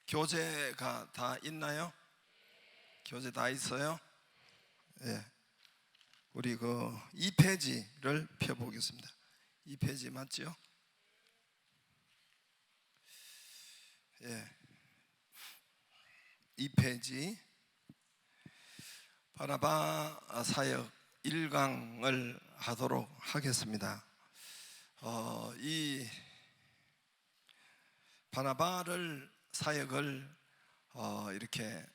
교재가 다 있나요? 교재 다 있어요? 예. 우리 그 2페이지를 펴보겠습니다. 2페이지 맞죠? 예. 2페이지 바나바 사역 1강을 하도록 하겠습니다. 이 바나바를 사역을 이렇게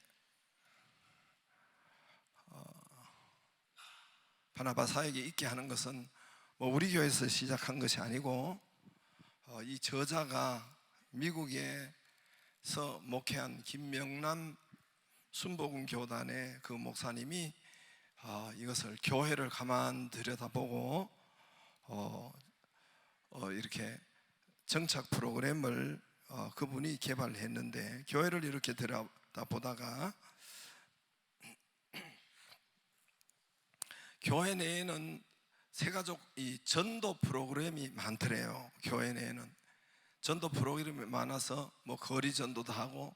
바나바 사역이 있게 하는 것은 뭐 우리 교회에서 시작한 것이 아니고 이 저자가 미국에서 목회한 김명남 순복음 교단의 그 목사님이 이것을 교회를 가만 들여다보고 이렇게 정착 프로그램을 그분이 개발했는데, 교회를 이렇게 들여다보다가 교회 내에는 세가족 이 전도 프로그램이 많더래요. 교회 내에는 전도 프로그램이 많아서 뭐 거리 전도도 하고,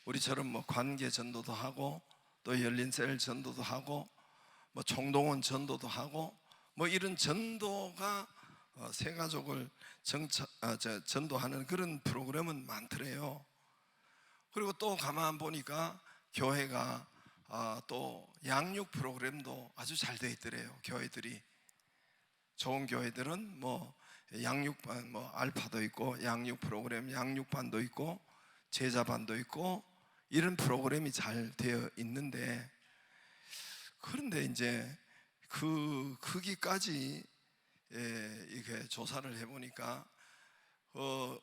우리처럼 뭐 관계 전도도 하고, 또 열린 셀 전도도 하고, 뭐 총동원 전도도 하고, 뭐 이런 전도가 세가족을 전도하는 그런 프로그램은 많더래요. 그리고 또 가만 보니까 교회가 또 양육 프로그램도 아주 잘 돼 있더래요. 교회들이 좋은 교회들은 뭐 양육반, 뭐 알파도 있고 양육 프로그램, 양육반도 있고 제자반도 있고 이런 프로그램이 잘 되어 있는데, 그런데 이제 거기까지 이렇게 조사를 해보니까 그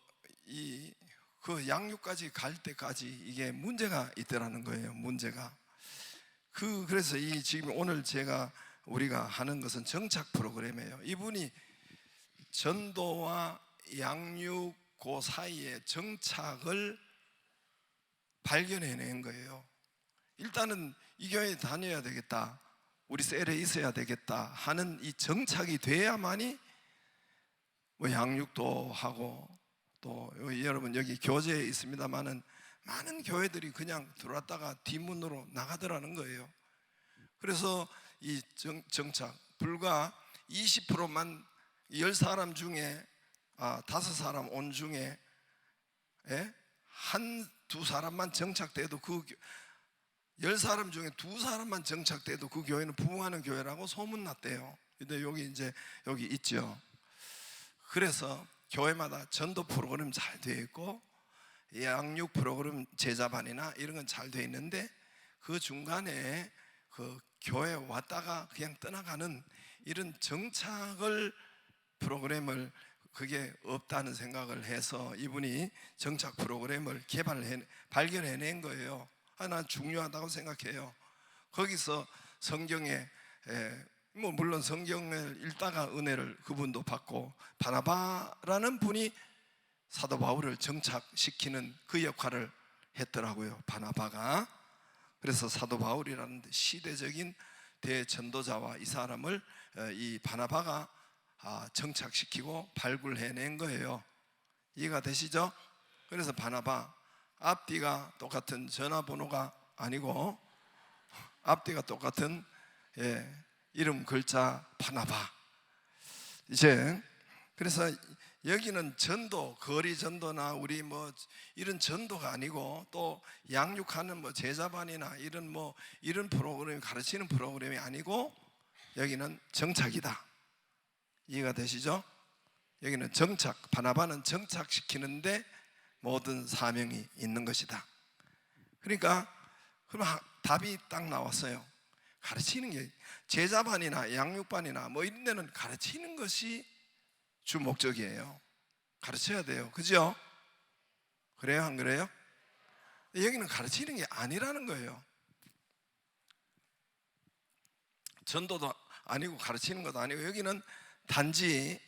양육까지 갈 때까지 이게 문제가 있더라는 거예요. 문제가. 그래서 지금 오늘 우리가 하는 것은 정착 프로그램이에요. 이분이 전도와 양육 그 사이에 정착을 발견해낸 거예요. 일단은 이 교회에 다녀야 되겠다, 우리 셀에 있어야 되겠다 하는 이 정착이 돼야만이 뭐 양육도 하고, 또 여러분 여기 교재에 있습니다만은 많은 교회들이 그냥 들어왔다가 뒷문으로 나가더라는 거예요. 그래서 이 정착 불과 20%만 10사람 중에 5사람 온 중에 두 사람만 정착돼도, 그 10사람 중에 2사람만 정착돼도 그 교회는 부흥하는 교회라고 소문났대요. 근데 여기 있죠. 그래서 교회마다 전도 프로그램 잘 되어 있고 양육 프로그램 제자반이나 이런 건 잘 되어 있는데, 그 중간에 그 교회 왔다가 그냥 떠나가는 이런 정착을 프로그램을 그게 없다는 생각을 해서 이분이 정착 프로그램을 발견해낸 거예요. 난 중요하다고 생각해요. 거기서 성경에 뭐 물론 성경을 읽다가 은혜를 그분도 받고, 바나바라는 분이 사도 바울을 정착시키는 그 역할을 했더라고요, 바나바가. 그래서 사도 바울이라는 시대적인 대전도자와 이 사람을 이 바나바가 정착시키고 발굴해낸 거예요. 이해가 되시죠? 그래서 바나바, 앞뒤가 똑같은 전화번호가 아니고 앞뒤가 똑같은 이름 글자 바나바. 이제 그래서 여기는 전도, 거리 전도나 우리 뭐 이런 전도가 아니고, 또 양육하는 뭐 제자반이나 이런 프로그램 가르치는 프로그램이 아니고, 여기는 정착이다. 이해가 되시죠? 여기는 정착, 바나바는 정착시키는데 모든 사명이 있는 것이다. 그러니까 그럼 답이 딱 나왔어요. 가르치는 게, 제자반이나 양육반이나 뭐 이런 데는 가르치는 것이 주 목적이에요. 가르쳐야 돼요. 그죠? 그래요? 안 그래요? 여기는 가르치는 게 아니라는 거예요. 전도도 아니고 가르치는 것도 아니고, 여기는 단지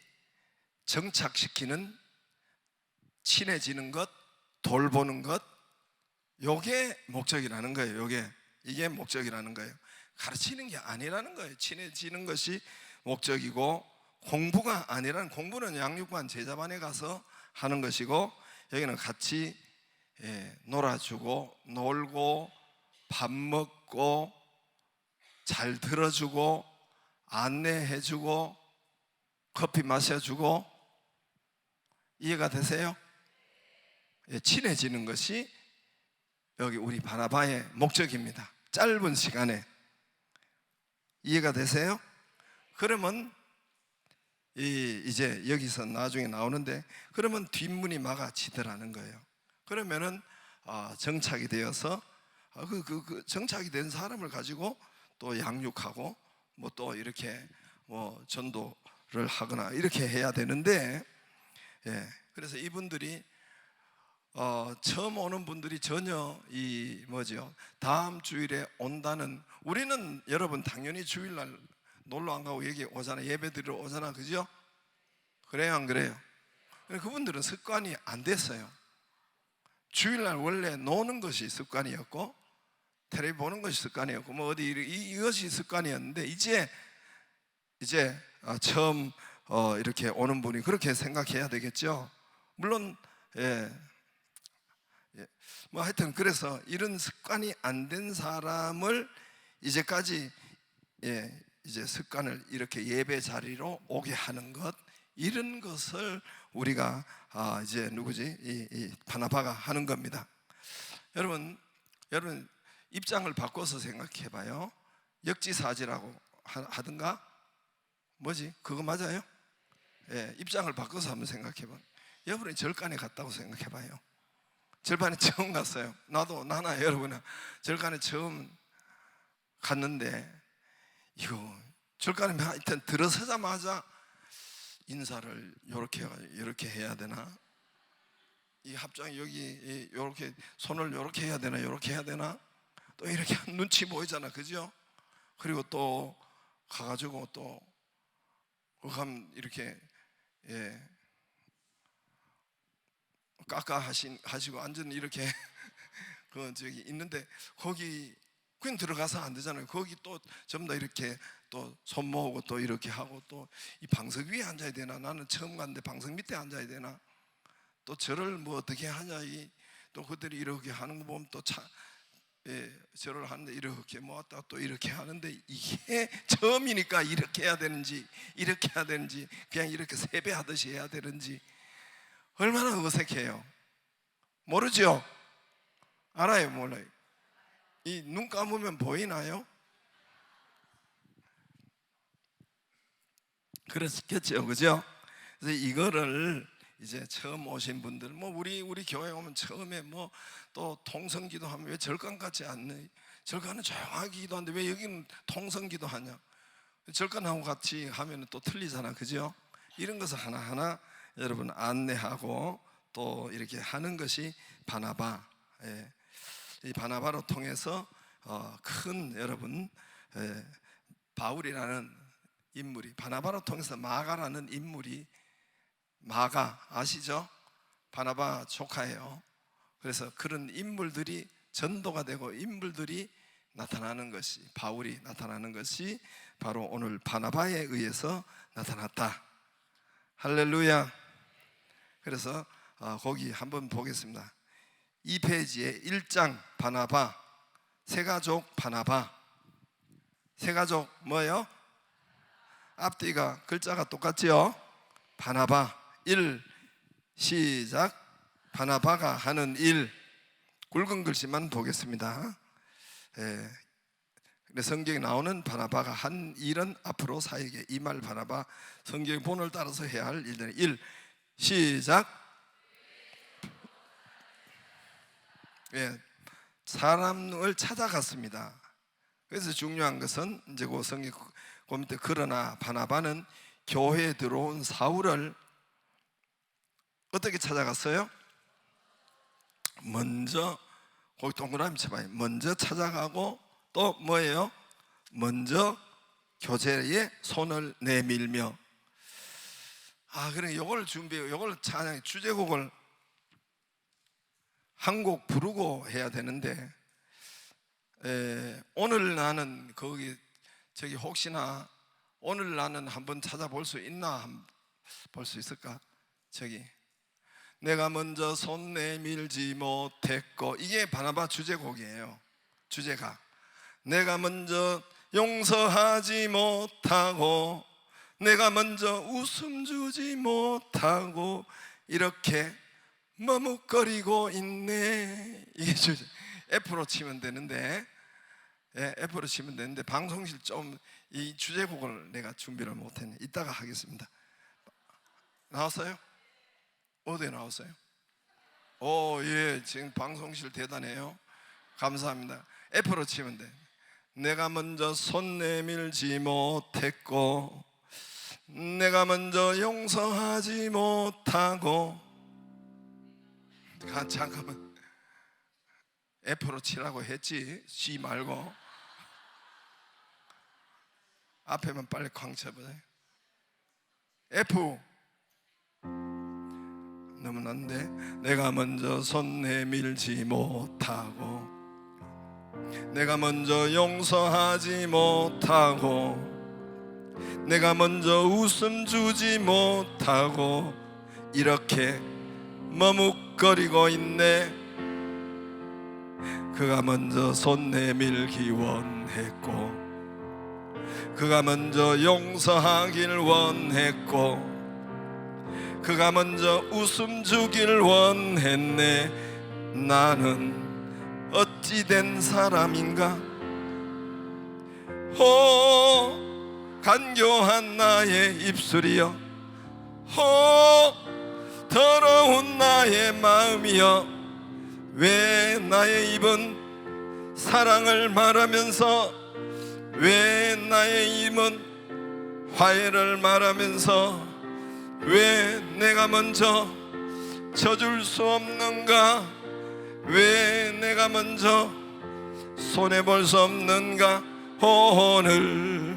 정착시키는, 친해지는 것, 돌보는 것, 요게 목적이라는 거예요. 이게 목적이라는 거예요. 가르치는 게 아니라는 거예요. 친해지는 것이 목적이고, 공부가 아니라는, 공부는 양육반 제자반에 가서 하는 것이고, 여기는 같이 놀아주고 놀고 밥 먹고 잘 들어주고 안내해주고 커피 마셔주고, 이해가 되세요? 친해지는 것이 여기 우리 바나바의 목적입니다. 짧은 시간에. 이해가 되세요? 그러면 이제 여기서 나중에 나오는데, 그러면 뒷문이 막아지더라는 거예요. 그러면은 정착이 되어서 그 정착이 된 사람을 가지고 또 양육하고 뭐 또 이렇게 뭐 전도를 하거나 이렇게 해야 되는데, 그래서 이분들이 처음 오는 분들이 전혀 이 뭐죠, 다음 주일에 온다는, 우리는 여러분 당연히 주일날 놀러 안 가고 여기 오잖아, 예배 드리러 오잖아, 그죠? 그래요, 안 그래요? 그분들은 습관이 안 됐어요. 주일날 원래 노는 것이 습관이었고 텔레비 보는 것이 습관이었고 뭐 어디 이것이 습관이었는데, 이제 처음 이렇게 오는 분이 그렇게 생각해야 되겠죠. 물론 뭐 하여튼 그래서 이런 습관이 안 된 사람을 이제까지 이제 습관을 이렇게 예배 자리로 오게 하는 것, 이런 것을 우리가 이제 누구지? 이 바나바가 하는 겁니다. 여러분 입장을 바꿔서 생각해 봐요. 역지사지라고 하든가 뭐지? 그거 맞아요? 입장을 바꿔서 한번 생각해 봐. 여러분이 절간에 갔다고 생각해 봐요. 절간에 처음 갔어요. 나나 여러분은 절간에 처음 갔는데, 이거 절간에 하여튼 들어서자마자 인사를 이렇게 해야 되나? 이 합장이 여기 이렇게 손을 이렇게 해야 되나? 이렇게 해야 되나? 또 이렇게 눈치 보이잖아, 그죠? 그리고 또 가가지고 또 가면 이렇게 하시고 완전 이렇게 그 저기 있는데, 거기 그냥 들어가서 안 되잖아요. 거기 또 전부 다 이렇게 또 손 모으고 또 이렇게 하고, 또 이 방석 위에 앉아야 되나? 나는 처음 갔는데 방석 밑에 앉아야 되나? 또 저를 뭐 어떻게 하냐? 또 그들이 이렇게 하는 거 보면 또 절을 하는데 이렇게 모았다가 또 이렇게 하는데, 이게 처음이니까 이렇게 해야 되는지 이렇게 해야 되는지 그냥 이렇게 세배하듯이 해야 되는지 얼마나 어색해요. 모르죠? 알아요? 몰라요? 이 눈 감으면 보이나요? 그렇겠죠, 그죠? 그래서 이거를 이제 처음 오신 분들, 뭐 우리 교회 오면 처음에 뭐 또 통성기도 하면 왜 절간 같지 않네? 절간은 조용하게 기도하는데 왜 여기는 통성기도 하냐? 절간하고 같이 하면 또 틀리잖아, 그죠? 이런 것을 하나하나 여러분 안내하고 또 이렇게 하는 것이 바나바. 이 바나바로 통해서 큰 여러분 바울이라는 인물이, 바나바로 통해서 마가라는 인물이, 마가 아시죠? 바나바 조카예요. 그래서 그런 인물들이 전도가 되고 인물들이 나타나는 것이, 바울이 나타나는 것이 바로 오늘 바나바에 의해서 나타났다. 할렐루야. 그래서 거기 한번 보겠습니다. 2페이지에 1장 바나바, 세가족 바나바. 세가족 뭐예요? 앞뒤가 글자가 똑같지요? 바나바. 1 시작. 바나바가 하는 일. 굵은 글씨만 보겠습니다. 성경에 나오는 바나바가 한 일은 앞으로 사역에 임할 바나바, 성경 본을 따라서 해야 할 일들. 1 시작. 사람을 찾아갔습니다. 그래서 중요한 것은 이제 그 성경 그 밑에, 그러나 바나바는 교회에 들어온 사울을 어떻게 찾아갔어요? 먼저, 거기 동그라미 쳐봐요. 먼저 찾아가고 또 뭐예요? 먼저 교제에 손을 내밀며. 그래, 요걸 준비해요. 요걸 찬양 주제곡을 한 곡 부르고 해야 되는데, 오늘 나는 거기 저기 혹시나 오늘 나는 한번 찾아볼 수 있나? 볼 수 있을까? 저기 내가 먼저 손 내밀지 못했고, 이게 바나바 주제곡이에요. 주제가 내가 먼저 용서하지 못하고, 내가 먼저 웃음 주지 못하고, 이렇게 머뭇거리고 있네. 이게 주제. F로 치면 되는데, F로 치면 되는데 방송실 좀 이 주제곡을 내가 준비를 못했네. 이따가 하겠습니다. 나왔어요? 어디에 나왔어요? 예, 지금 방송실 대단해요. 감사합니다. F로 치면 돼. 내가 먼저 손 내밀지 못했고, 내가 먼저 용서하지 못하고. 잠깐만, F로 치라고 했지 C 말고. 앞에만 빨리 쾅 쳐보세요. F. 너무 난데. 내가 먼저 손 내밀지 못하고, 내가 먼저 용서하지 못하고, 내가 먼저 웃음 주지 못하고, 이렇게 머뭇거리고 있네. 그가 먼저 손 내밀기 원했고, 그가 먼저 용서하길 원했고, 그가 먼저 웃음 주길 원했네. 나는 어찌 된 사람인가? 간교한 나의 입술이여, 더러운 나의 마음이여, 왜 나의 입은 사랑을 말하면서, 왜 나의 입은 화해를 말하면서, 왜 내가 먼저 져줄 수 없는가? 왜 내가 먼저 손해볼 수 없는가? 오늘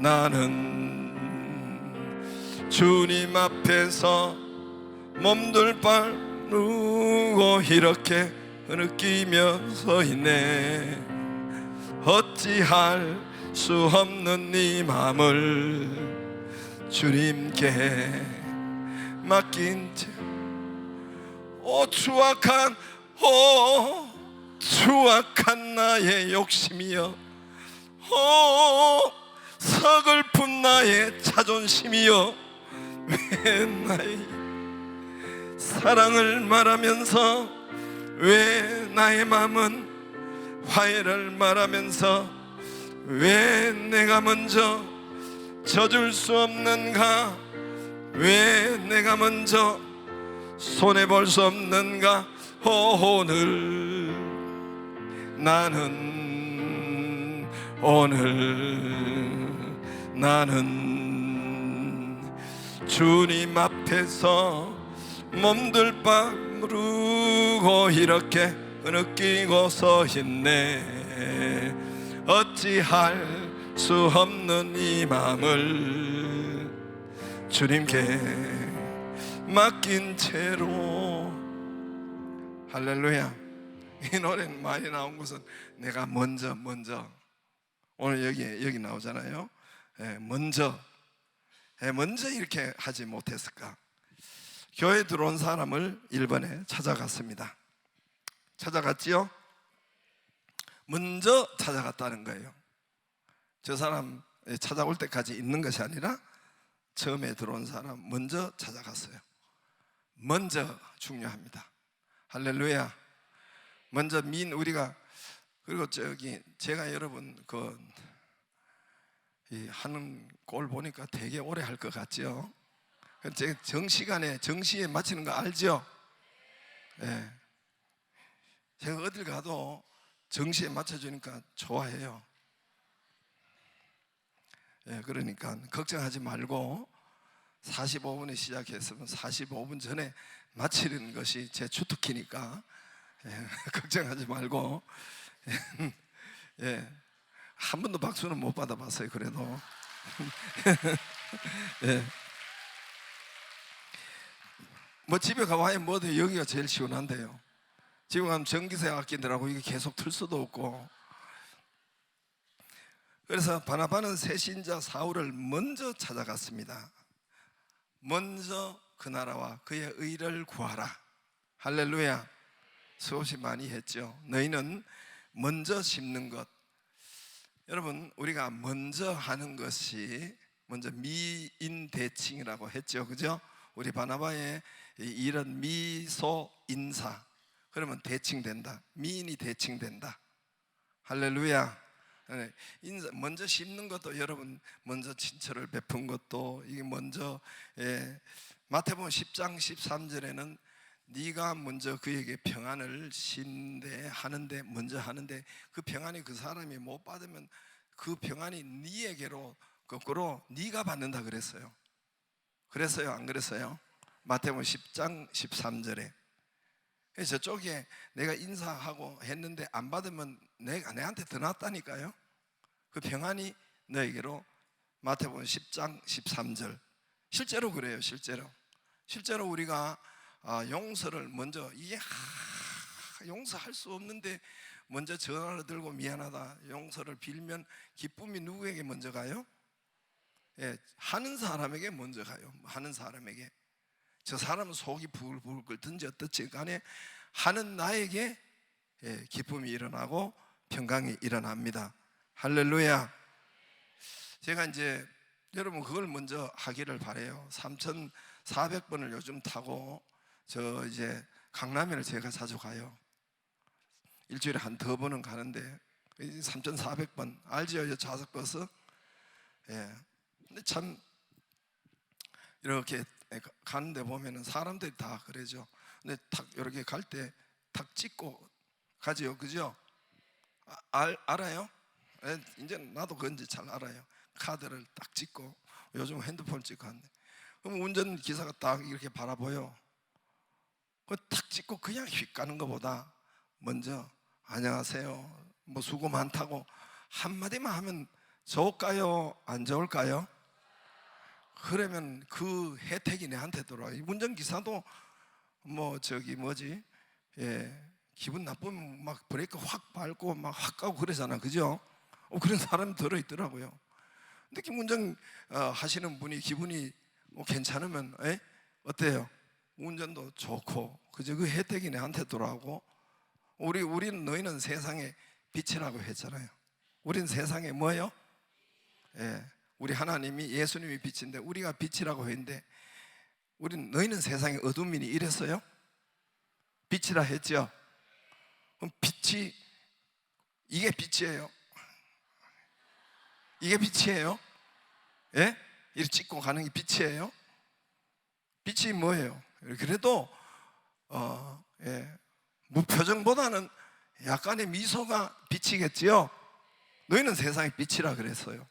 나는 주님 앞에서 몸둘 바르고 이렇게 흐느끼며 서 있네. 어찌할 수 없는 이 맘을 주님께 맡긴 채, 추악한 나의 욕심이여, 서글픈 나의 자존심이여, 왜 나의 사랑을 말하면서, 왜 나의 맘은 화해를 말하면서, 왜 내가 먼저 져줄 수 없는가? 왜 내가 먼저 손해볼 수 없는가? 오늘 나는 주님 앞에서 몸둘 바르고 이렇게 흐느끼고 서 있네. 어찌할 수 없는 이 맘을 주님께 맡긴 채로. 할렐루야. 이 노래는 많이 나온 것은 내가 먼저 오늘 여기 나오잖아요. 먼저 이렇게 하지 못했을까? 교회 들어온 사람을 1번에 찾아갔습니다. 찾아갔지요? 먼저 찾아갔다는 거예요. 저 사람 찾아올 때까지 있는 것이 아니라 처음에 들어온 사람 먼저 찾아갔어요. 먼저 중요합니다. 할렐루야. 먼저 우리가, 그리고 제가 여러분 하는 꼴 보니까 되게 오래 할 것 같죠? 제가 정시에 마치는 거 알죠? 네. 제가 어딜 가도 정시에 맞춰주니까 좋아해요. 그러니까 걱정하지 말고 45분에 시작했으면 45분 전에 마치는 것이 제 주특기니까 걱정하지 말고. 한 번도 박수는 못 받아봤어요. 그래도 뭐 집에 가봐야 뭐든 여기가 제일 시원한데요. 집에 가면 전기세 아끼느라고 이게 계속 틀 수도 없고. 그래서 바나바는 새신자 사울을 먼저 찾아갔습니다. 먼저 그 나라와 그의 의를 구하라. 할렐루야. 수없이 많이 했죠. 너희는 먼저 심는 것. 여러분, 우리가 먼저 하는 것이 먼저 미인 대칭이라고 했죠. 그죠? 우리 바나바의 이런 미소 인사, 그러면 대칭된다. 미인이 대칭된다. 할렐루야. 인사, 먼저 심는 것도, 여러분 먼저 친절을 베푼 것도, 이게 먼저, 마태복음 10장 13절에는 네가 먼저 그에게 평안을 심되 하는데, 먼저 하는데 그 평안이 그 사람이 못 받으면 그 평안이 네에게로 거꾸로 네가 받는다 그랬어요. 그랬어요, 안 그랬어요? 마태복음 10장 13절에. 그래서 저쪽에 내가 인사하고 했는데 안 받으면 내한테 더 낫다니까요. 그 평안이 너에게로. 마태복음 10장 13절. 실제로 그래요. 실제로 우리가 용서를 먼저, 이게 용서할 수 없는데 먼저 전화를 들고 미안하다 용서를 빌면 기쁨이 누구에게 먼저 가요? 하는 사람에게 먼저 가요. 하는 사람에게. 저 사람은 속이 부글부글 끓든지 어떻지 간에 하는 나에게 기쁨이 일어나고 평강이 일어납니다. 할렐루야. 제가 이제 여러분 그걸 먼저 하기를 바래요. 3,400번을 요즘 타고 저 이제 강남에를 제가 자주 가요. 일주일에 한 두 번은 가는데 3,400번 알지요? 좌석버스. 근데 참 이렇게 가는데 보면은 사람들이 다 그러죠. 근데 탁 이렇게 갈 때 탁 찍고 가지요, 그죠? 알아요? 이제 나도 그건지 잘 알아요. 카드를 딱 찍고, 요즘 핸드폰 찍고 하는데, 그럼 운전기사가 딱 이렇게 바라보여. 그 탁 찍고 그냥 휙 가는 것보다 먼저 안녕하세요, 뭐 수고 많다고 한마디만 하면 좋을까요? 안 좋을까요? 그러면 그 혜택이 내한테 들어와요. 운전기사도 뭐 저기 뭐지, 기분 나쁘면 막 브레이크 확 밟고 막 확 가고 그러잖아, 그죠? 그런 사람이 들어있더라고요. 근데 운전 하시는 분이 기분이 괜찮으면 어때요? 운전도 좋고, 그죠? 그 혜택이 내한테 들어오고. 우리는 너희는 세상의 빛이라고 했잖아요. 우리는 세상에 뭐예요? 우리 하나님이, 예수님이 빛인데 우리가 빛이라고 했는데, 우리는 너희는 세상의 어둠이니 이랬어요? 빛이라 했죠? 그럼 빛이, 이게 빛이에요? 이게 빛이에요? 이렇게 찍고 가는 게 빛이에요? 빛이 뭐예요? 그래도 무표정보다는 약간의 미소가 빛이겠지요? 너희는 세상의 빛이라 그랬어요.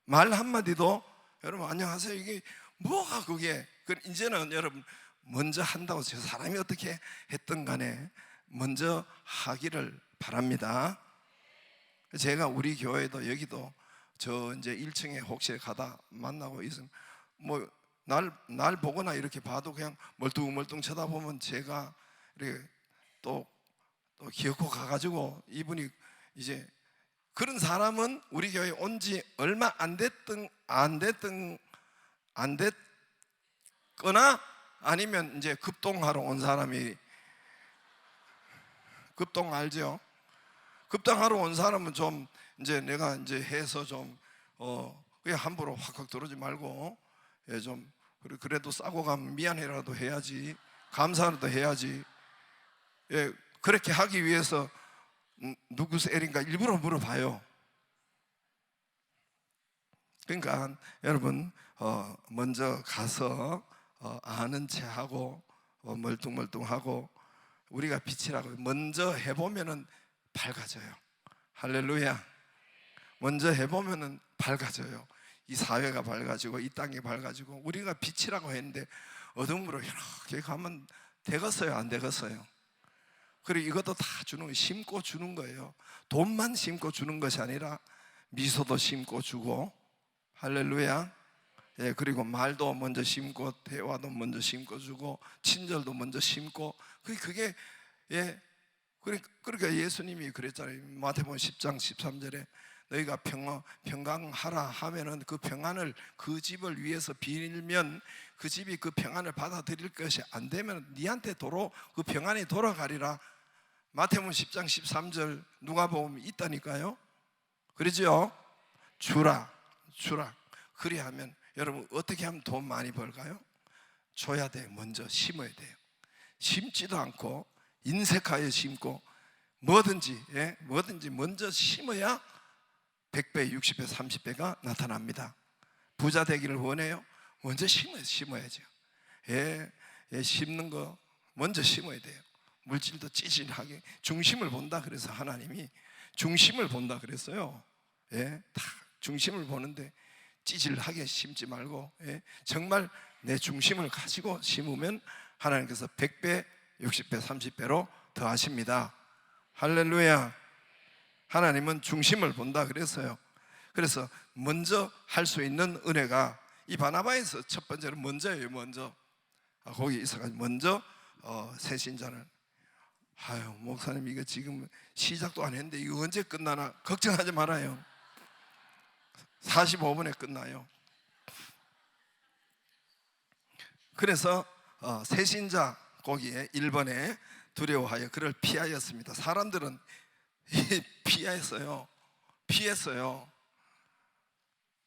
말 한마디도, 여러분 안녕하세요, 이게 뭐가 그게, 이제는 여러분 먼저 한다고 저 사람이 어떻게 했든 간에 먼저 하기를 바랍니다. 제가 우리 교회도 여기도 저 이제 1층에 혹시 가다 만나고 있으면 뭐 날 보거나 이렇게 봐도 그냥 멀뚱멀뚱 쳐다보면 제가 이렇게 또 기어코 가가지고, 이분이 이제 그런 사람은 우리 교회 온 지 얼마 안 됐거나 아니면 이제 급동하러 온 사람이, 급동 알죠? 급동하러 온 사람은 좀 이제 내가 이제 해서 좀 그냥 함부로 확확 들어오지 말고, 좀 그래도 싸고 가면 미안해라도 해야지, 감사라도 해야지. 그렇게 하기 위해서 누구세인가 일부러 물어봐요. 그러니까 여러분 먼저 가서 아는 체하고 멀뚱멀뚱하고, 우리가 빛이라고 먼저 해보면은 밝아져요. 할렐루야. 먼저 해보면은 밝아져요. 이 사회가 밝아지고 이 땅이 밝아지고. 우리가 빛이라고 했는데 어둠으로 이렇게 가면 되겠어요, 안 되겠어요? 그리고 이것도 다 주는 거예요. 심고 주는 거예요. 돈만 심고 주는 것이 아니라 미소도 심고 주고. 할렐루야. 그리고 말도 먼저 심고, 대화도 먼저 심고 주고, 친절도 먼저 심고. 그게 그러니까 예수님이 그랬잖아요. 마태복음 10장 13절에 너희가 평강하라 하면은 그 평안을, 그 집을 위해서 빌면 그 집이 그 평안을 받아들일 것이 안 되면 니한테 그 평안이 돌아가리라. 마태복음 10장 13절 누가복음 있다니까요. 그러죠? 주라. 그리하면 여러분 어떻게 하면 돈 많이 벌까요? 줘야 돼요. 먼저 심어야 돼요. 심지도 않고 인색하여 심고 뭐든지 먼저 심어야 100배, 60배, 30배가 나타납니다. 부자 되기를 원해요? 먼저 심어야죠. 심는 거 먼저 심어야 돼요. 물질도 찌질하게 중심을 본다. 그래서 하나님이 중심을 본다 그랬어요. 다 중심을 보는데 찌질하게 심지 말고 정말 내 중심을 가지고 심으면 하나님께서 100배, 60배, 30배로 더하십니다. 할렐루야. 하나님은 중심을 본다 그랬어요. 그래서 먼저 할 수 있는 은혜가 이 바나바에서 첫 번째로 먼저예요. 먼저 거기 있어가지고 먼저 새신자를 목사님 이거 지금 시작도 안 했는데 이거 언제 끝나나 걱정하지 말아요. 45분에 끝나요. 그래서 새신자 거기에 1번에 두려워하여 그를 피하였습니다. 사람들은 피했어요.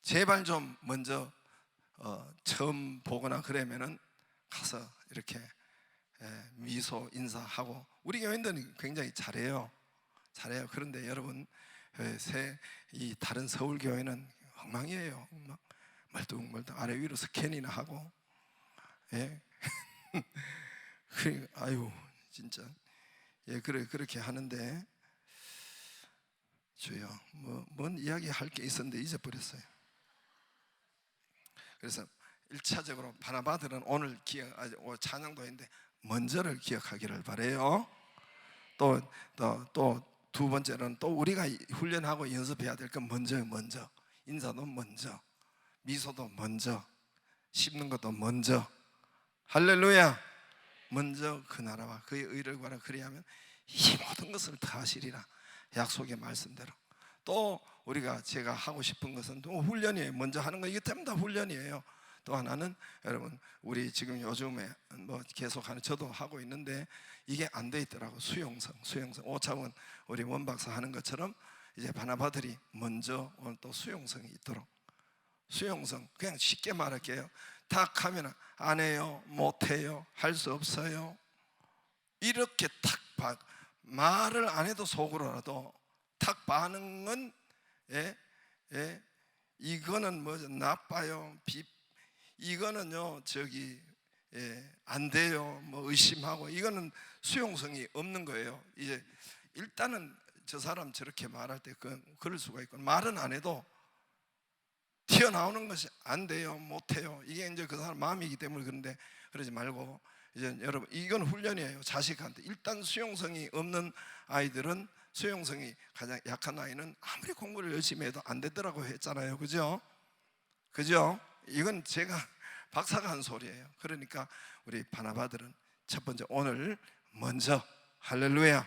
제발 좀 먼저 처음 보거나 그러면은 가서 이렇게 미소 인사하고, 우리 교인들은 굉장히 잘해요. 그런데 여러분 이 다른 서울 교회는 엉망이에요. 멀뚱멀뚱 아래 위로 스캔이나 하고 아유 진짜 그렇게 하는데 주여 뭔 이야기 할 게 있었는데 잊어버렸어요. 그래서 1차적으로 바나바들은 오늘 찬양도 했는데 먼저를 기억하기를 바래요. 또 두 번째는 또 우리가 훈련하고 연습해야 될 건 먼저 인사도 먼저, 미소도 먼저, 씹는 것도 먼저. 할렐루야. 먼저 그 나라와 그의 의를 구하라. 그리하면 이 모든 것을 다 하시리라. 약속의 말씀대로. 또 제가 하고 싶은 것은 또 훈련이에요. 먼저 하는 거 이게 전부 다 훈련이에요. 또 하나는 여러분 우리 지금 요즘에 계속하는, 저도 하고 있는데 이게 안 돼 있더라고. 수용성. 오차원 우리 원박사 하는 것처럼 이제 바나바들이 먼저 오늘 또 수용성이 있도록. 수용성 그냥 쉽게 말할게요. 탁 하면 안 해요, 못 해요, 할 수 없어요, 이렇게 탁 말을 안 해도 속으로라도 탁 반응은 이거는 나빠요, 이거는요 안 돼요, 의심하고, 이거는 수용성이 없는 거예요. 이제 일단은 저 사람 저렇게 말할 때 그럴 수가 있고, 말은 안 해도 튀어나오는 것이 안 돼요, 못 해요, 이게 이제 그 사람 마음이기 때문에. 그런데 그러지 말고 이제 여러분 이건 훈련이에요. 자식한테 일단 수용성이 없는 아이들은, 수용성이 가장 약한 아이는 아무리 공부를 열심히 해도 안 되더라고 했잖아요. 그죠? 이건 제가 박사가 한 소리예요. 그러니까 우리 바나바들은 첫 번째 오늘 먼저, 할렐루야,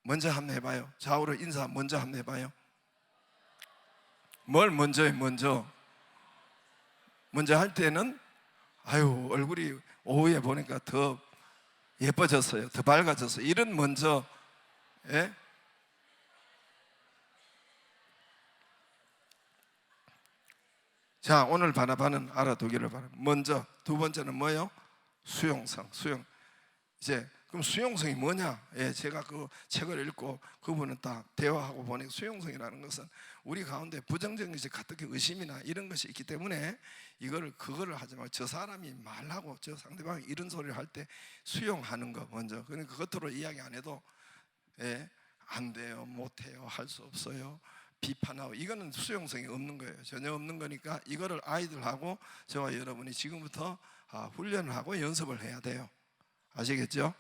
먼저 한번 해봐요. 좌우로 인사 먼저 한번 해봐요. 뭘 먼저 해? 먼저 할 때는 얼굴이 오후에 보니까 더 예뻐졌어요, 더 밝아졌어요, 이런 먼저. 자, 오늘 바나바는 알아두기를 바랍니다. 먼저. 두 번째는 뭐예요? 수용성. 이제 그럼 수용성이 뭐냐? 제가 그 책을 읽고 그분은 딱 대화하고 보니 수용성이라는 것은 우리 가운데 부정적인 것이 가뜩이 의심이나 이런 것이 있기 때문에 그거를 하지 말고, 저 사람이 말하고 저 상대방이 이런 소리를 할 때 수용하는 거 먼저. 그러니까 겉으로 이야기 안 해도 안 돼요, 못 해요, 할 수 없어요, 비판하고, 이거는 수용성이 없는 거예요. 전혀 없는 거니까 이거를 아이들하고 저와 여러분이 지금부터 훈련을 하고 연습을 해야 돼요. 아시겠죠?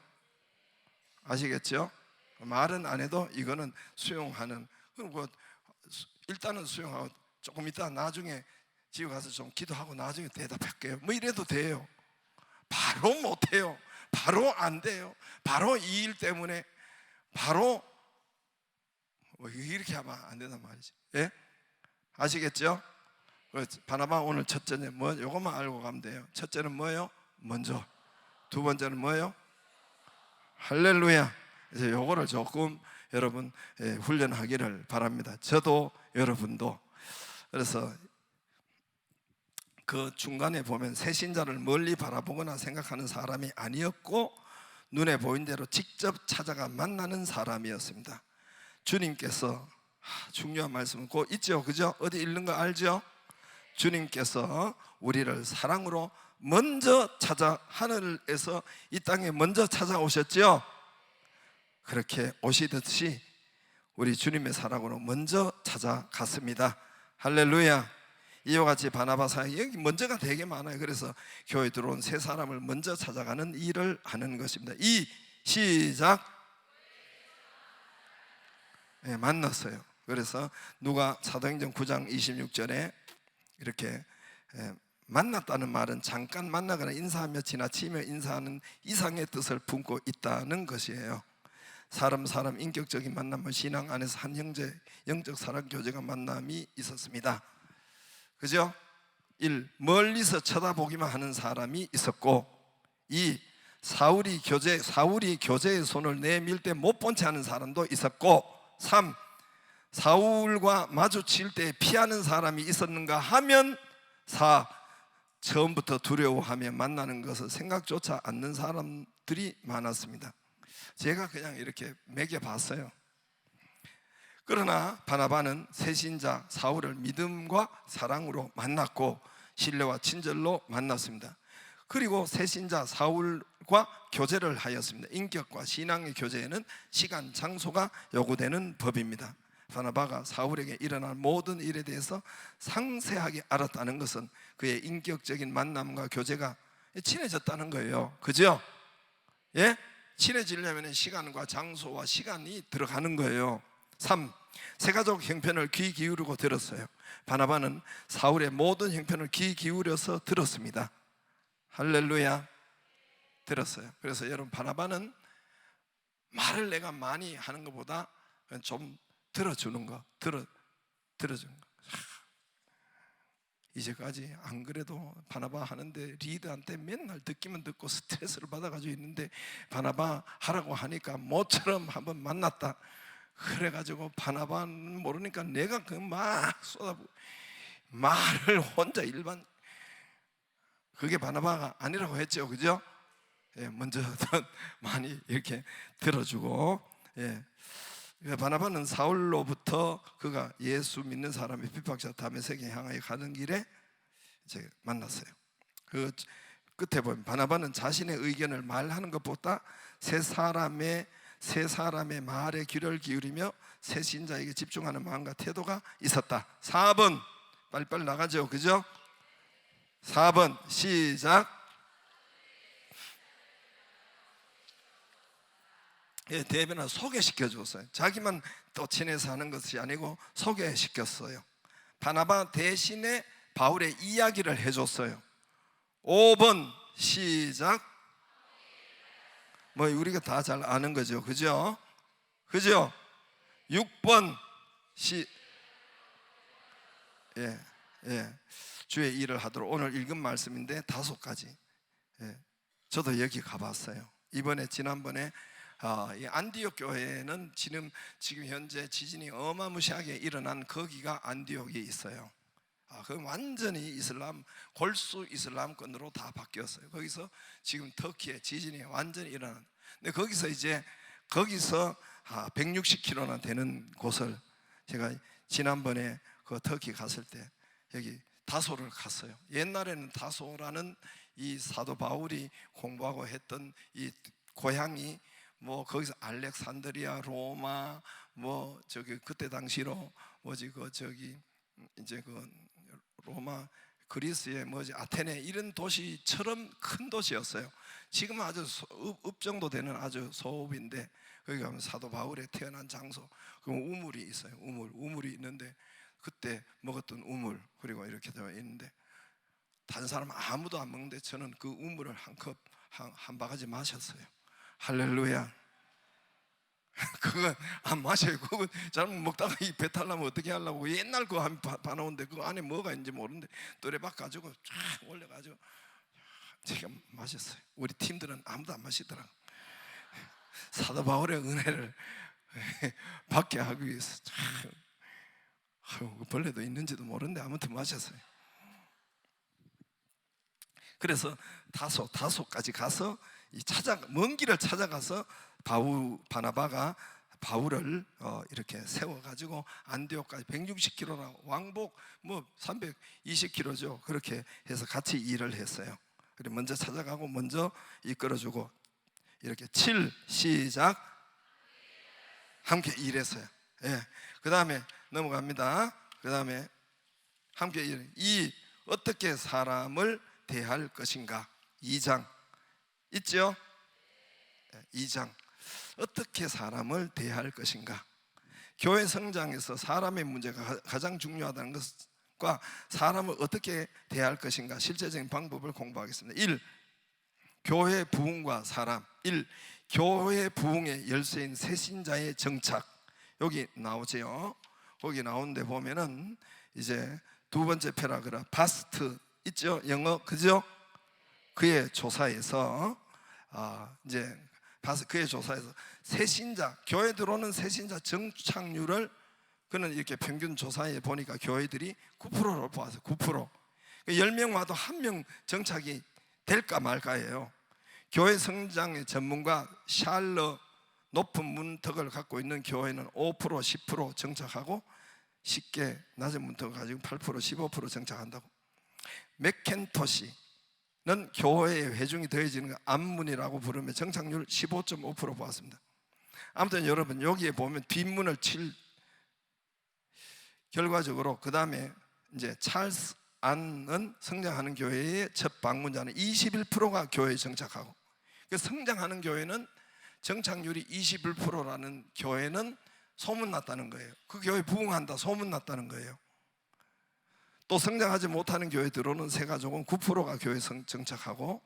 말은 안 해도 이거는 수용하는. 그리고 일단은 수용하고 조금 이따 나중에 집에 가서 좀 기도하고 나중에 대답할게요, 이래도 돼요. 바로 못해요, 바로 안 돼요, 바로 이 일 때문에 바로 이렇게 하면 안 된단 말이지. 예? 아시겠죠? 바나바 오늘 첫째는 뭐 요것만 알고 가면 돼요. 첫째는 뭐예요? 먼저. 두 번째는 뭐예요? 할렐루야. 이제 요거를 조금 여러분 훈련하기를 바랍니다. 저도 여러분도. 그래서 그 중간에 보면 새신자를 멀리 바라보거나 생각하는 사람이 아니었고 눈에 보인 대로 직접 찾아가 만나는 사람이었습니다. 주님께서 중요한 말씀은 곧 있죠, 그죠? 어디 읽는 거 알죠? 주님께서 우리를 사랑으로 먼저 찾아 하늘에서 이 땅에 먼저 찾아오셨죠? 그렇게 오시듯이 우리 주님의 사랑으로 먼저 찾아갔습니다. 할렐루야. 이와 같이 바나바 사역이 여기 먼저가 되게 많아요. 그래서 교회에 들어온 세 사람을 먼저 찾아가는 일을 하는 것입니다. 시작. 네, 만났어요. 그래서 누가 사도행전 9장 26절에 이렇게 만났다는 말은 잠깐 만나거나 인사하며 지나치며 인사하는 이상의 뜻을 품고 있다는 것이에요. 사람 인격적인 만남은 신앙 안에서 한 형제 영적 사랑 교제가 만남이 있었습니다. 그죠? 1. 멀리서 쳐다보기만 하는 사람이 있었고 2. 사울이 교제의 손을 내밀 때 못 본 채 하는 사람도 있었고 3. 사울과 마주칠 때 피하는 사람이 있었는가 하면 4. 처음부터 두려워하며 만나는 것을 생각조차 않는 사람들이 많았습니다. 제가 그냥 이렇게 매겨봤어요. 그러나 바나바는 새신자 사울을 믿음과 사랑으로 만났고 신뢰와 친절로 만났습니다. 그리고 새신자 사울과 교제를 하였습니다. 인격과 신앙의 교제에는 시간, 장소가 요구되는 법입니다. 바나바가 사울에게 일어난 모든 일에 대해서 상세하게 알았다는 것은 그의 인격적인 만남과 교제가 친해졌다는 거예요. 그죠? 예? 친해지려면 시간과 장소와 시간이 들어가는 거예요. 3. 세가족 형편을 귀 기울이고 들었어요. 바나바는 사울의 모든 형편을 귀 기울여서 들었습니다. 할렐루야. 들었어요. 그래서 여러분, 바나바는 말을 내가 많이 하는 것보다 좀 들어주는 거, 들어주는 거. 이제까지 안 그래도 바나바 하는데 리더한테 맨날 듣기만 듣고 스트레스를 받아가지고 있는데 바나바 하라고 하니까 모처럼 한번 만났다. 그래가지고 바나바는 모르니까 내가 그 막 쏟아부고 말을 혼자 일반, 그게 바나바가 아니라고 했죠, 그죠? 예, 먼저 많이 이렇게 들어주고. 예. 바나바는 사울로부터 그가 예수 믿는 사람의 핍박자 다메섹에 향하여 가는 길에 이제 만났어요. 그 끝에 보면 바나바는 자신의 의견을 말하는 것보다 세 사람의 말에 귀를 기울이며 새 신자에게 집중하는 마음과 태도가 있었다. 4번 빨리빨리 나가죠, 그죠? 4번 시작. 예, 대변을 소개시켜 줬어요. 자기만 또 친해서 하는 것이 아니고 소개시켰어요. 바나바 대신에 바울의 이야기를 해줬어요. 5번 시작. 뭐 우리가 다 잘 아는 거죠, 그죠? 그죠? 6번 주의 일을 하도록 오늘 읽은 말씀인데 5가지. 저도 여기 가봤어요. 지난번에 이 안디옥 교회는 지금 현재 지진이 어마무시하게 일어난 거기가 안디옥에 있어요. 그 완전히 이슬람 골수 이슬람권으로 다 바뀌었어요. 거기서 지금 터키에 지진이 완전히 일어난. 근데 거기서 160km나 되는 곳을 제가 지난번에 그 터키 갔을 때 여기 다소를 갔어요. 옛날에는 다소라는 이 사도 바울이 공부하고 했던 이 고향이 뭐 거기서 알렉산드리아, 로마, 뭐 저기 그때 당시로 뭐지 이제 로마, 그리스의 뭐지 아테네 이런 도시처럼 큰 도시였어요. 지금 아주 읍 정도 되는 아주 소읍인데 거기 가면 사도 바울의 태어난 장소, 그 우물이 있어요. 우물이 있는데 그때 먹었던 우물, 그리고 이렇게 되어 있는데 다른 사람 아무도 안 먹는데 저는 그 우물을 한 바가지 마셨어요. 할렐루야. 그건 안 마셔요. 그건 잘못 먹다가 이 배탈 나면 어떻게 하려고. 옛날 그거 한 봐놓은데 그 안에 뭐가 있는지 모르는데 또래박 가지고 쫙 올려가지고 제가 마셨어요. 우리 팀들은 아무도 안 마시더라고. 사도 바울의 은혜를 받게 하기 위해서 벌레도 있는지도 모르는데 아무튼 마셨어요. 그래서 다소까지 가서 먼 길을 찾아가서 바나바가 바울을 이렇게 세워가지고 안디옥까지 160km나 왕복 뭐 320km죠. 그렇게 해서 같이 일을 했어요. 그리고 먼저 찾아가고 먼저 이끌어주고 이렇게 7 시작 함께 일했어요. 예. 그 다음에 넘어갑니다. 그 다음에 함께 어떻게 사람을 대할 것인가 2장 있죠? 2장 어떻게 사람을 대할 것인가. 교회 성장에서 사람의 문제가 가장 중요하다는 것과 사람을 어떻게 대할 것인가 실제적인 방법을 공부하겠습니다. 1. 교회 부흥과 사람. 1. 교회 부흥의 열쇠인 새신자의 정착. 여기 나오죠. 거기 나오는데 보면은 이제 두 번째 패라그라 바스트 있죠? 영어 그죠? 그의 조사에서 이제 그의 조사에서 새신자 교회 들어오는 새신자 정착률을 그는 이렇게 평균 조사해 보니까 교회들이 9%로 보았어요. 9%. 10명 와도 1명 정착이 될까 말까예요. 교회 성장의 전문가 샬러 높은 문턱을 갖고 있는 교회는 5% 10% 정착하고 쉽게 낮은 문턱을 가지고 8% 15% 정착한다고. 맥켄토시는 교회의 회중이 더해지는 거 앞문이라고 부르며 정착률 15.5% 보았습니다. 아무튼 여러분 여기에 보면 뒷문을 칠 결과적으로 그 다음에 이제 찰스 안은 성장하는 교회의 첫 방문자는 21%가 교회에 정착하고, 그 성장하는 교회는 정착률이 21%라는 교회는 소문났다는 거예요. 그 교회 부흥한다 소문났다는 거예요. 또 성장하지 못하는 교회 들어오는 새 가족은 9%가 교회 정착하고,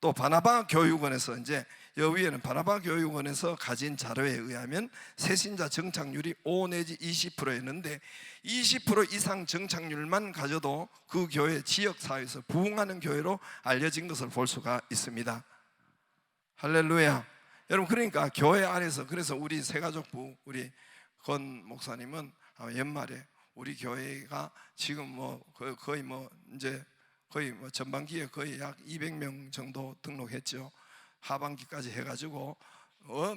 또 바나바 교육원에서 이제 여위에는 바나바 교육원에서 가진 자료에 의하면 새신자 정착률이 5 내지 20%였는데 20% 이상 정착률만 가져도 그 교회 지역사회에서 부흥하는 교회로 알려진 것을 볼 수가 있습니다. 할렐루야. 여러분 그러니까 교회 안에서, 그래서 우리 새가족부 우리 권 목사님은 연말에 우리 교회가 지금 뭐 거의 뭐 이제 거의 뭐 전반기에 거의 약 200명 정도 등록했죠. 하반기까지 해가지고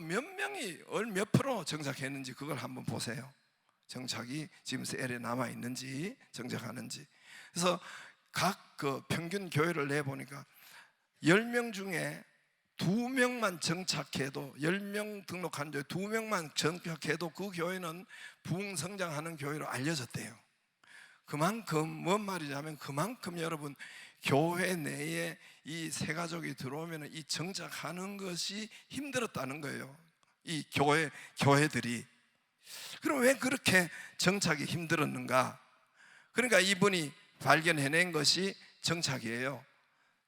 몇 명이 몇 프로 정착했는지 그걸 한번 보세요. 정착이 지금 셀에 남아 있는지 정착하는지. 그래서 각 그 평균 교회를 내보니까 10명 중에 2명만 정착해도, 10명 등록한 교회 2명만 정착해도 그 교회는 부흥 성장하는 교회로 알려졌대요. 그만큼 뭔 말이냐면 그만큼 여러분 교회 내에 이 새 가족이 들어오면 이 정착하는 것이 힘들었다는 거예요. 이 교회들이. 그럼 왜 그렇게 정착이 힘들었는가? 그러니까 이분이 발견해낸 것이 정착이에요.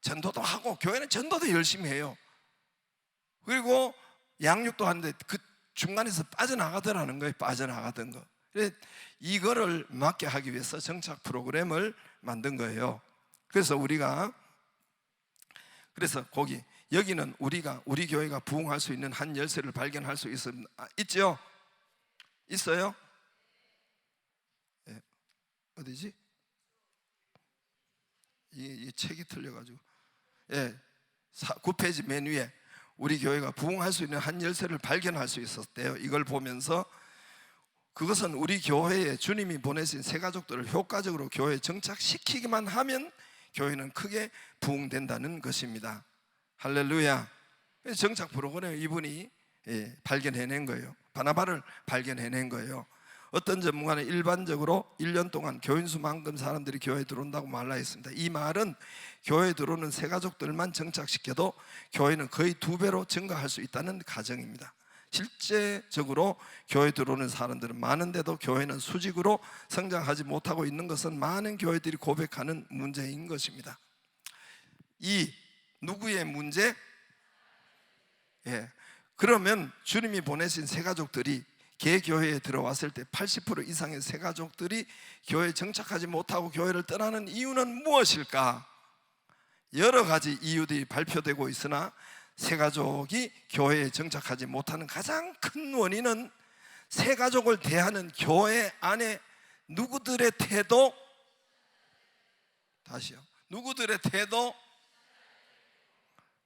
전도도 하고 교회는 전도도 열심히 해요. 그리고 양육도 하는데 그 중간에서 빠져나가더라는 거예요. 빠져나가던 거. 이거를 막게 하기 위해서 정착 프로그램을 만든 거예요. 그래서 여기는 우리 교회가 부흥할 수 있는 한 열쇠를 발견할 수 있죠? 있어요? 네. 어디지? 이 책이 틀려가지고 9페이지 맨 위에 우리 교회가 부흥할 수 있는 한 열쇠를 발견할 수 있었대요. 이걸 보면서 그것은 우리 교회에 주님이 보내신 새 가족들을 효과적으로 교회에 정착시키기만 하면 교회는 크게 부흥된다는 것입니다. 할렐루야. 정착 프로그램 이분이 발견해낸 거예요. 바나바를 발견해낸 거예요. 어떤 전문가는 일반적으로 1년 동안 교인수만큼 사람들이 교회에 들어온다고 말하였습니다. 이 말은 교회에 들어오는 새 가족들만 정착시켜도 교회는 거의 2배로 증가할 수 있다는 가정입니다. 실제적으로 교회에 들어오는 사람들은 많은데도 교회는 수직으로 성장하지 못하고 있는 것은 많은 교회들이 고백하는 문제인 것입니다. 이 누구의 문제? 그러면 주님이 보내신 새가족들이 개교회에 들어왔을 때 80% 이상의 새가족들이 교회에 정착하지 못하고 교회를 떠나는 이유는 무엇일까? 여러 가지 이유들이 발표되고 있으나 새가족이 교회에 정착하지 못하는 가장 큰 원인은 새가족을 대하는 교회 안에 누구들의 태도, 다시요, 누구들의 태도,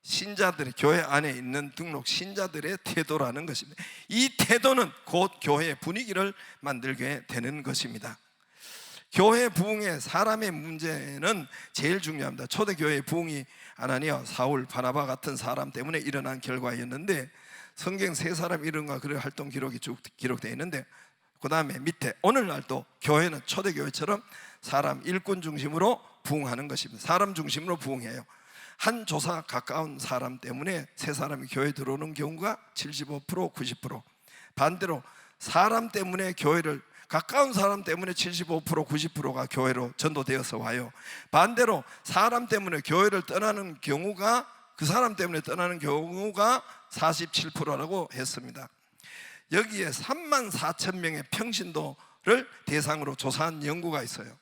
신자들의, 교회 안에 있는 등록 신자들의 태도라는 것입니다. 이 태도는 곧 교회의 분위기를 만들게 되는 것입니다. 교회 부흥의 사람의 문제는 제일 중요합니다. 초대교회의 부흥이 아나니아, 사울, 바나바 같은 사람 때문에 일어난 결과였는데, 성경 세 사람 이름과 그런 활동 기록이 쭉 기록되어 있는데, 그 다음에 밑에 오늘날도 교회는 초대교회처럼 사람 일꾼 중심으로 부흥하는 것입니다. 사람 중심으로 부흥해요. 한 조사 가까운 사람 때문에 세 사람이 교회에 들어오는 경우가 75%, 90%. 반대로 사람 때문에 교회를, 가까운 사람 때문에 75%, 90%가 교회로 전도되어서 와요. 반대로 사람 때문에 교회를 떠나는 경우가, 그 사람 때문에 떠나는 경우가 47%라고 했습니다. 여기에 34,000명의 평신도를 대상으로 조사한 연구가 있어요.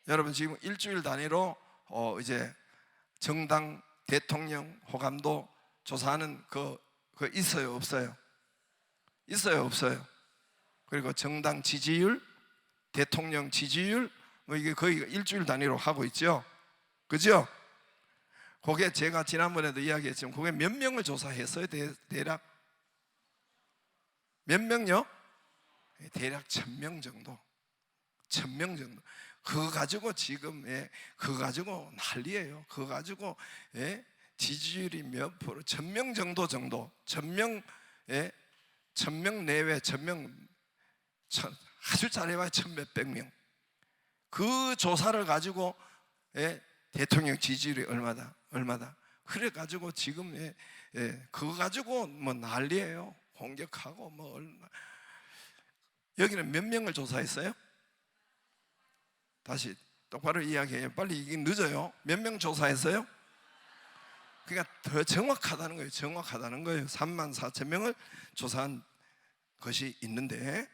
여러분 지금 일주일 단위로 이제 정당, 대통령, 호감도 조사하는 그 있어요, 없어요? 있어요, 없어요? 그리고 정당 지지율, 대통령 지지율, 뭐 이게 거의 일주일 단위로 하고 있죠, 그죠? 그게 제가 지난번에도 이야기했지만 그게 몇 명을 조사했어요? 대략 몇 명요? 대략 1,000명 정도. 1,000명 정도. 그거 가지고 지금 그거 가지고 난리예요. 그거 가지고 지지율이 몇 프로, 1,000명 정도 1,000명 1,000명 내외, 1,000명 아주 잘해봐야 1,000몇백 명. 그 조사를 가지고 대통령 지지율이 얼마다 그래 가지고 지금 그거 가지고 뭐 난리예요. 공격하고 뭐 얼마. 여기는 몇 명을 조사했어요? 다시 똑바로 이야기해요. 빨리, 이게 늦어요. 몇 명 조사했어요? 그러니까 더 정확하다는 거예요. 정확하다는 거예요. 34,000명을 조사한 것이 있는데,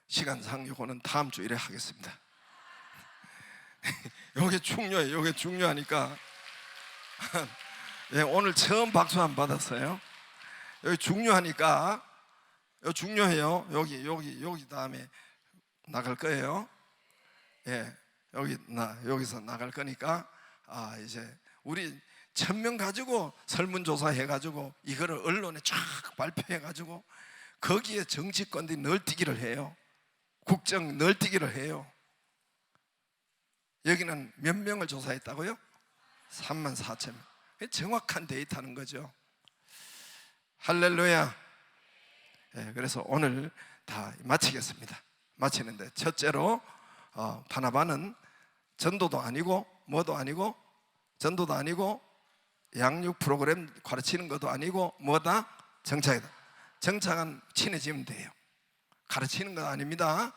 시간상 요거는 다음 주일에 하겠습니다. 요게 중요해요. 요게 중요하니까. 오늘 처음 박수 한 번 받았어요. 여기 중요하니까, 여기 중요해요. 여기 다음에 나갈 거예요. 여기서 나갈 거니까, 이제 우리 1,000명 가지고 설문조사 해가지고 이거를 언론에 쫙 발표해가지고 거기에 정치권들이 널뛰기를 해요. 국정 널뛰기를 해요. 여기는 몇 명을 조사했다고요? 34,000명. 정확한 데이터는 거죠. 할렐루야. 그래서 오늘 다 마치겠습니다. 마치는데, 첫째로 바나바는 전도도 아니고 뭐도 아니고, 전도도 아니고 양육 프로그램 가르치는 것도 아니고 뭐다? 정착이다. 정착은 친해지면 돼요. 가르치는 건 아닙니다.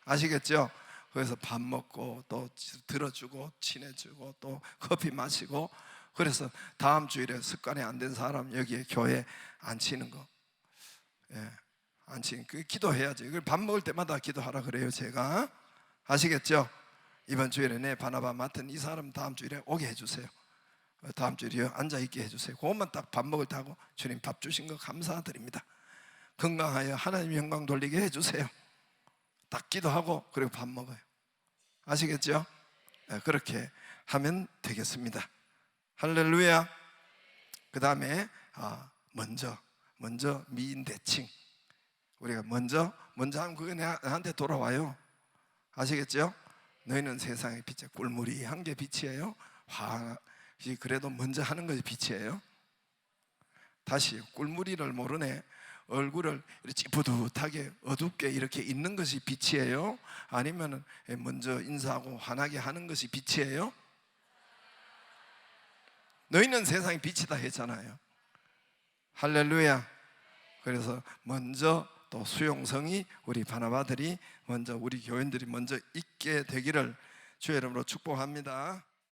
아시겠죠? 그래서 밥 먹고 또 들어주고 친해지고 또 커피 마시고, 그래서 다음 주일에 습관이 안 된 사람 여기에 교회 앉히는 거, 앉히는 그 기도해야죠. 이걸 밥 먹을 때마다 기도하라 그래요, 제가. 아시겠죠? 이번 주일에 내 바나바 맡은 이 사람 다음 주일에 오게 해주세요. 다음 주일에 앉아 있게 해주세요. 그것만 딱 밥 먹을 때 하고, 주님 밥 주신 거 감사드립니다. 건강하여 하나님 영광 돌리게 해주세요. 딱 기도하고 그리고 밥 먹어요. 아시겠죠? 그렇게 하면 되겠습니다. 할렐루야. 그 다음에 먼저 미인 대칭. 우리가 먼저 하면 그게 나한테 돌아와요. 아시겠죠? 너희는 세상의 빛에 꿀물이 한 게 빛이에요. 그래도 먼저 하는 것이 빛이에요. 다시, 꿀물이를 모르네. 얼굴을 이렇게 찌뿌듯하게 어둡게 이렇게 있는 것이 빛이에요? 아니면 먼저 인사하고 환하게 하는 것이 빛이에요? 너희는 세상의 빛이다 했잖아요. 할렐루야. 그래서 먼저 또 수용성이 우리 바나바들이 먼저, 우리 교인들이 먼저 있게 되기를 주의 이름으로 축복합니다.